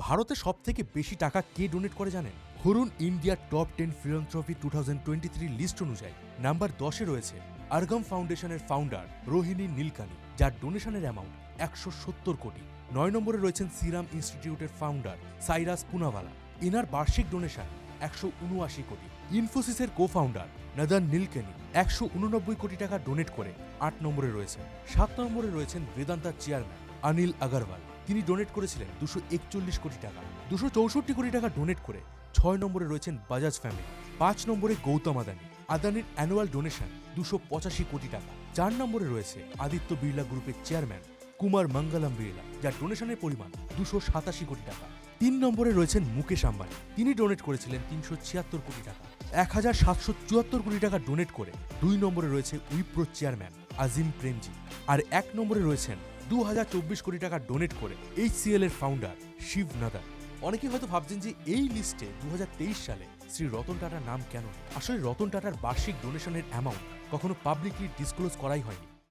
ভারতে সবথেকে বেশি টাকা কে ডোনেট করে জানেন? Hurun India top 10 philanthropy 2023 list অনুযায়ী নাম্বার 10-এ রয়েছে আর্গাম ফাউন্ডেশনের ফাউন্ডার রোহিণী নীলকানি, যার ডোনেশনের অ্যামাউন্ট 170 কোটি। 9 নম্বরে রয়েছেন সিরাম ইনস্টিটিউটের ফাউন্ডার সাইরাস পুনাওয়ালা, এনার বার্ষিক ডোনেশন 179 কোটি। ইনফোসিসের কো ফাউন্ডার নাদান নীলকেনি 189 কোটি টাকা ডোনেট করে 8 নম্বরে রয়েছেন। 7 নম্বরে রয়েছেন বেদান্তার চেয়ারম্যান অনিল আগরওয়াল, তিনি ডোনেট করেছিলেন 241 কোটি টাকা। 264 কোটি টাকা ডোনেট করে 6 নম্বরে রয়েছেন বাজাজ ফ্যামিলি। 5 নম্বরে গৌতম আদানি, আদানির অ্যানুয়াল ডোনেশন 285 কোটি টাকা। 4 নম্বরে রয়েছে আদিত্য বিড়লা গ্রুপের চেয়ারম্যান কুমার মঙ্গলম বিড়লা, যার ডোনেশনের পরিমাণ 287 কোটি টাকা। 3 নম্বরে রয়েছেন মুকেশ আম্বানি, তিনি ডোনেট করেছিলেন 376 কোটি টাকা। 1774 কোটি টাকা ডোনেট করে 2 নম্বরে রয়েছে উইপ্রো চেয়ারম্যান আজিম প্রেমজি। আর 1 নম্বরে রয়েছেন 2024 কোটি টাকা ডোনেট করে HCL এর ফাউন্ডার শিব নাদার। অনেকেই হয়তো ভাবছেন যে এই লিস্টে 2023 সালে শ্রী রতন টাটার নাম কেন? আসলে রতন টাটার বার্ষিক ডোনেশনের অ্যামাউন্ট কখনো পাবলিকলি ডিসক্লোজ করাই হয়নি।